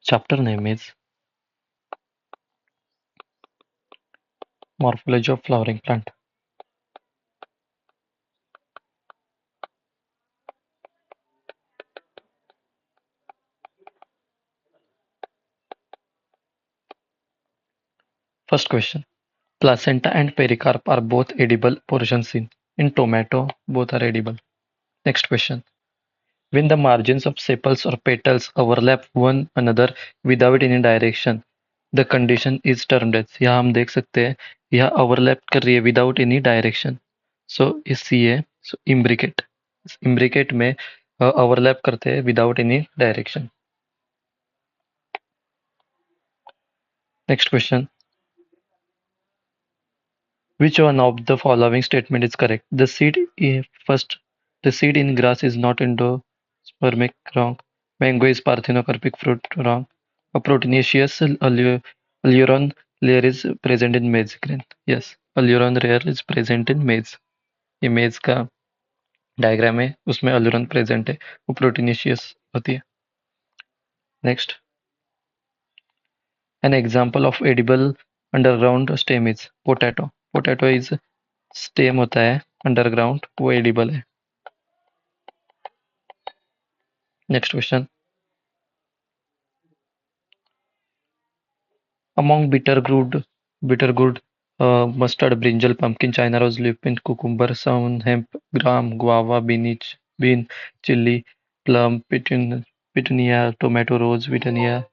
Chapter name is Morphology of Flowering Plant. First question. Placenta and pericarp are both edible portions in tomato, both are edible. Next question. When the margins of sepals or petals overlap one another without any direction, the condition is termed as. यहाँ हम देख सकते हैं यह overlap कर रही है without any direction. So इसी है so imbricate. Imbricate में overlap करते हैं without any direction. Next question. Which one of the following statement is correct? First, the seed in grass is not endospermic, wrong. Mango is parthenocarpic fruit, wrong. A proteinaceous alluron layer is present in maize grain. Yes, alluron layer is present in maize. ये मेज का diagram है उसमें alluron present है वो proteinaceous होती है. Next, an example of edible underground stem is potato. Potato is stem होता है underground वो edible है. Next question. Among bitter gourd, mustard, brinjal, pumpkin, China rose, lupin, cucumber, sun, hemp, gram, guava, bean, chili, plum, petunia, tomato, rose, vitania,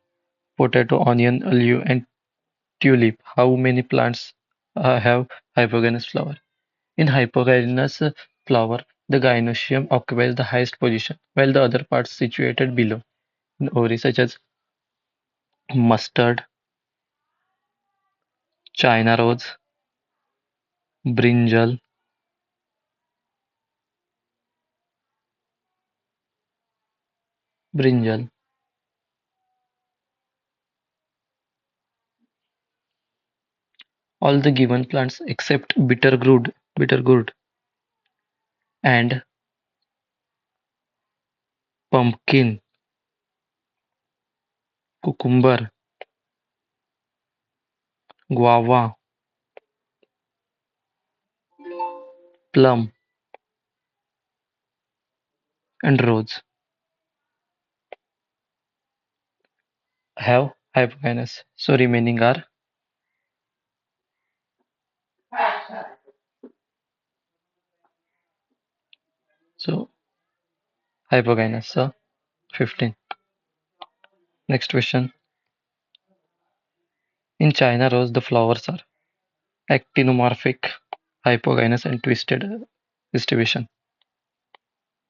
potato, onion, olive, and tulip. How many plants have hypogynous flower? In hypogynous flower, the gynoecium occupies the highest position, while the other parts situated below. In ovary, such as mustard, China rose, brinjal, brinjal. All the given plants except bitter gourd and pumpkin, cucumber, guava, plum, and rose have hypogynous. So remaining are so hypogynous. So 15. Next question. In China rose, the flowers are actinomorphic, hypogynous, and twisted distribution.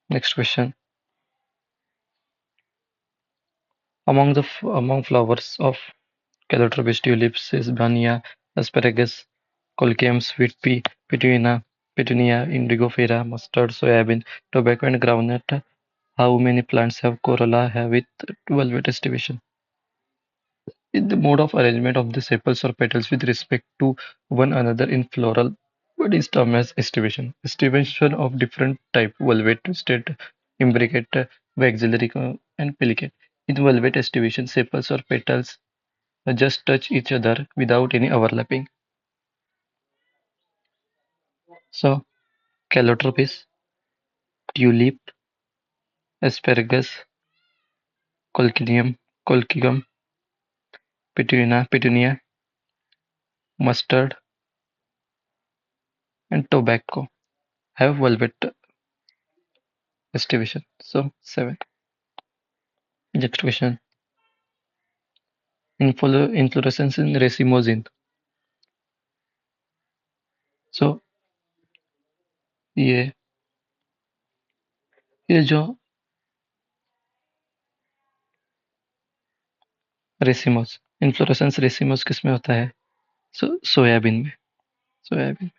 Next question. Among flowers of Calotropis tulips is Bania, asparagus, Colchium, sweet pea, petunia, indigofera, mustard, soybean, tobacco, and groundnut. How many plants have corolla have with velvet distribution? In the mode of arrangement of the sepals or petals with respect to one another in floral, what is termed as estivation? Estivation of different type, velvet, twisted, imbricate, maxillary, and pellicate. In velvet estivation, sepals or petals just touch each other without any overlapping. So, Calotropis, tulip, asparagus, colchicum, petunia, mustard, and tobacco have velvet distribution. So, 7. Next question. Inflorescence in racemose. So, ये ये जो racemose inflorescence racemose किस में होता है? Soybean में. Soybean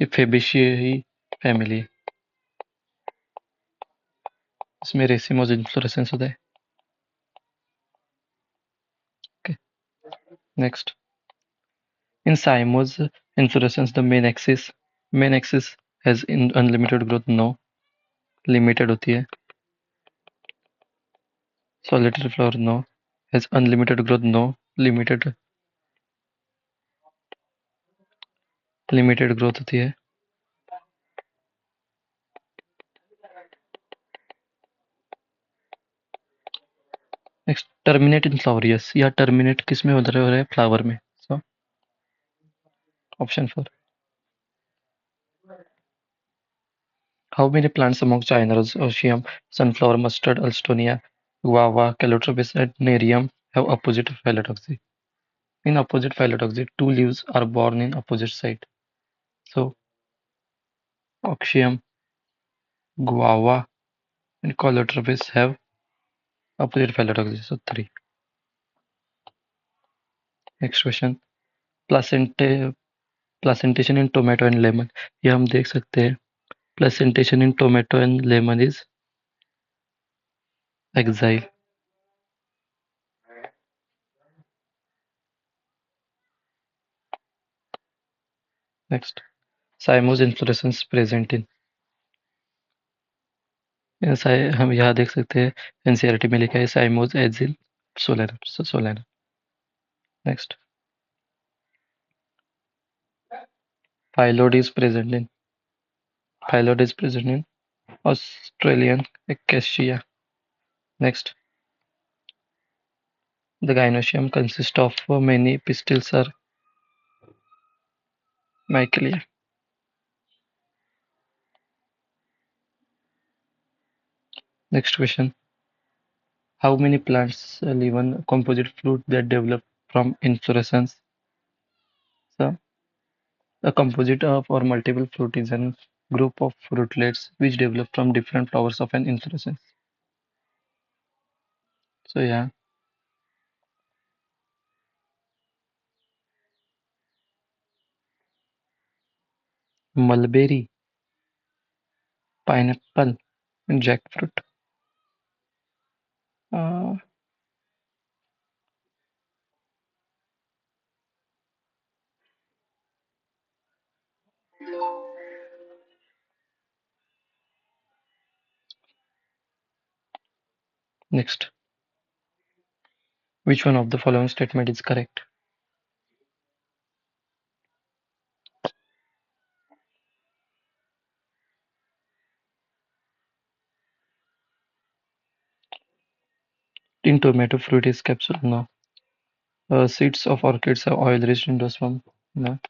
ये फेबेशियाई family है. इसमें रेसिमोस इन्फ्लोरेसेंस होता है. Okay. Next. In cymose inflorescence, the main axis has unlimited growth. No, limited होती है. Solitary flower, no. Has unlimited growth, no. Limited growth होती है. Next, terminate in flower, yes. या टर्मिनेट किस में हो रहा है? फ्लावर में. So option 4. How many plants among china ocimum, sunflower, mustard, alstonia, guava, calotropis, and nerium have opposite phyllotoxy. In opposite phyllotoxy, two leaves are born in opposite side. So, oxium, guava, and calotropis have opposite phyllotoxy. So, 3. Next question. Placenta, placentation in tomato and lemon. ये हम देख सकते हैं. Placentation in tomato and lemon is exile. Next. Cymose inflorescence present in. हम यहाँ देख सकते हैं. एनसीईआरटी में लिखा है साइमोज एजिल सोलेना. Next. Phyllodes is present in. Phyllodes is present in Australian Acacia. Next. The gynoecium consists of many pistils or mycelia. Next question. How many plants leave a composite fruit that develop from inflorescence? So, a composite of or multiple fruit is a group of fruitlets which develop from different flowers of an inflorescence. So, yeah. Mulberry, pineapple, and jackfruit. Uh, Next. Which one of the following statement is correct? In tomato, fruit is capsule. No. Seeds of orchids have oil-rich endosperm. No.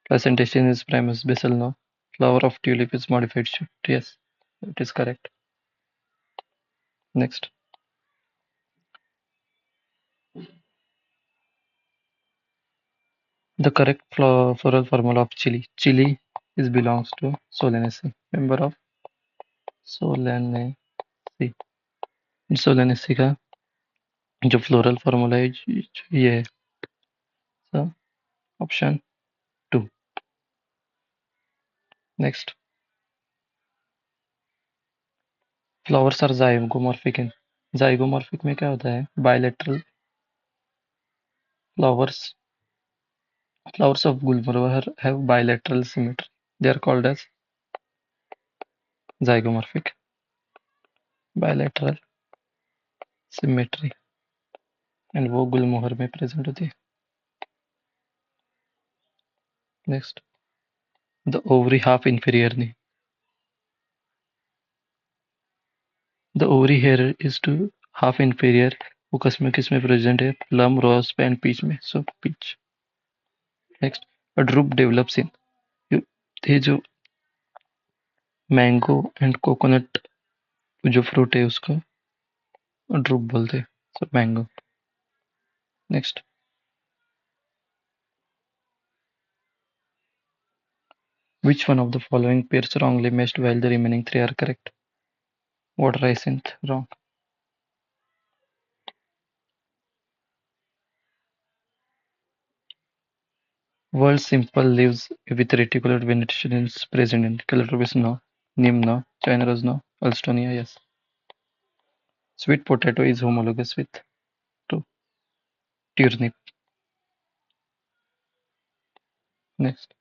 Placentation is primous basal. No. Flower of tulip is modified shoot. Yes, it is correct. Next. The correct floral formula of chili. Chili is belongs to Solanaceae. Member of Solanaceae. Solanaceae का जो floral formula है ये है. So, option 2. Next. Flowers are zygomorphic in. Zygomorphic में क्या होता है? Bilateral flowers. Flowers of Gulmohar have bilateral symmetry. They are called as zygomorphic. Bilateral symmetry. And वो गुलमोहर में present होती है. Next. The ovary half inferior नहीं. The ovary hair is to half inferior. वो किस में present है? Plum, rose, and peach में. So peach. Next. A drupe develops in. ये जो मैंगो एंड कोकोनट जो फ्रूट है उसका ड्रूप बोलते हैं. So mango. Next. Which one of the following pairs wrongly matched while the remaining 3 are correct? Water hyacinth wrong. World simple leaves with reticular vegetation is present in Calotropis no, Neem no, China rose no, Alstonia yes. Sweet potato is homologous with to turnip. Next.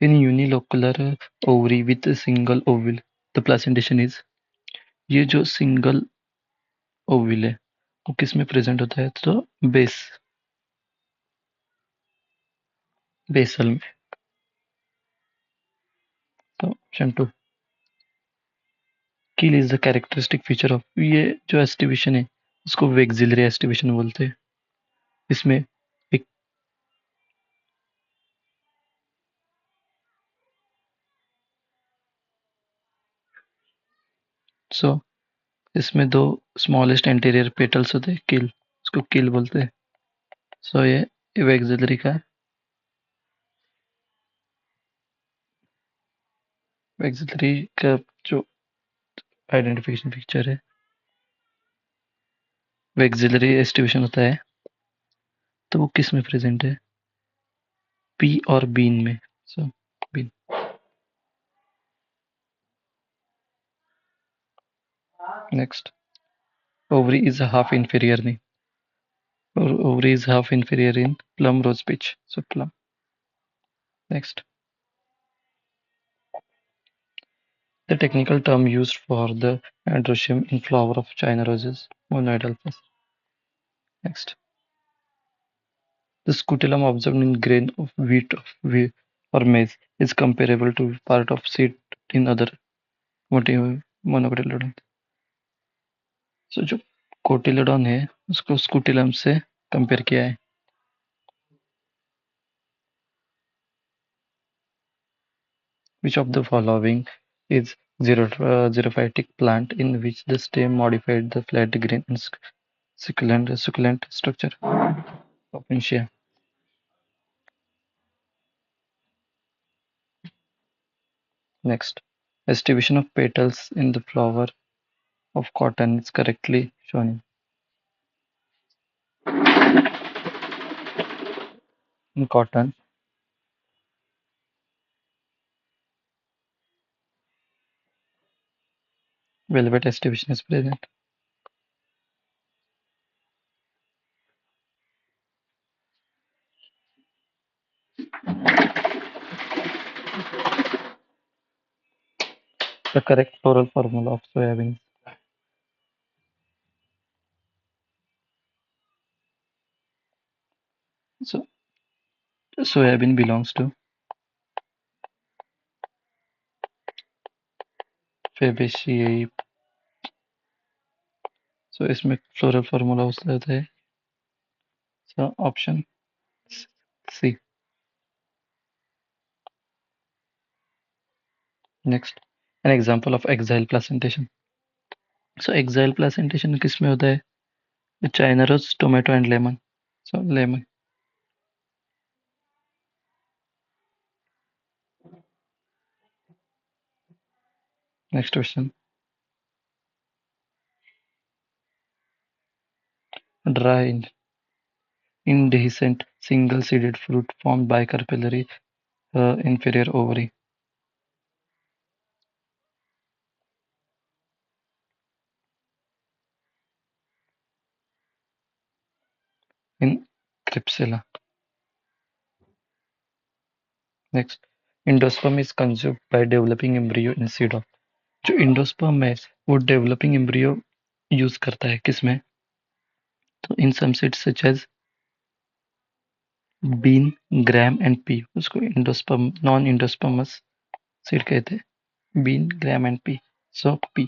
In unilocular ovary with a single ovule, the placentation is. ये जो single ovule है वो किस में present होता है? तो basal में। तो ऑप्शन टू, कील is the characteristic feature of, ये जो एस्टिवेशन है उसको वेक्सिलरी एस्टिवेशन बोलते हैं। इसमें एक सो इसमें दो स्मॉलेस्ट एंटीरियर पेटल्स होते हैं, कील, उसको कील बोलते हैं। सो ये वेक्सिलरी का, वेक्सिलरी का जो आइडेंटिफिकेशन फीचर है, वेक्सिलरी एस्टिवेशन होता है, तो वो किस में प्रेजेंट है? पी और बीन में। So bean. Next, ovary is half inferior in, or ovary is half inferior in plum rose peach. So plum. Next, the technical term used for the androecium in flower of China roses, monoidal phase. Next, the scutellum observed in grain of wheat or maize is comparable to part of seed in other monocotyledon. So जो कोटिलेडॉन है उसको स्कूटिलम से compare किया है। Which of the following is xerophytic plant in which the stem modified the flat green and succulent structure? Opuntia. Next, distribution of petals in the flower of cotton is correctly shown in cotton. Velvet distribution is present. The correct floral formula of soybean. So soybean belongs to Fabaceae. So इसमें floral formula होता है, so option C. Next, an example of axial placentation. So axial placentation किसमें होता है? China rose, tomato and lemon. So lemon. Next question. Dry indehiscent single-seeded fruit formed by carpellary inferior ovary. In Crypsella. Next, endosperm is consumed by developing embryo in seed of. जो endosperm है वो developing embryo use करता है किसमें? तो in some seeds such as bean, gram and pea, उसको endosperm non-endospermous seed कहते हैं. Bean, gram and pea. So pea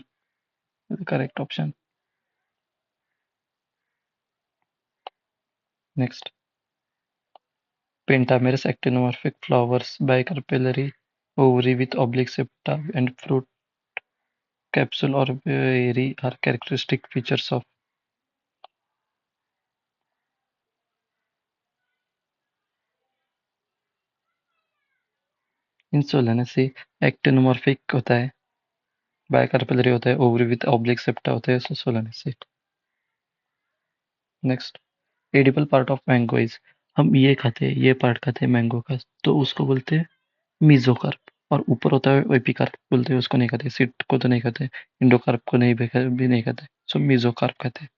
is the correct option. Next, pentamerous actinomorphic flowers bicarpellary ovary with oblique septa and fruit capsule or berry are characteristic features of. In Solanaceae actinomorphic होता है, बाइकार्पेलरी होता है, ovary with oblique septa होता है, so Solanaceae. Next, edible part of mango is, हम ये खाते हैं, ये पार्ट खाते हैं मैंगो का, तो उसको बोलते हैं मीजोकार्प. और ऊपर होता है एपिकार्प बोलते हैं, उसको नहीं खाते, सीड को तो नहीं खाते, इंडोकार्प को नहीं भी नहीं खाते, सो मीजोकार्प खाते हैं.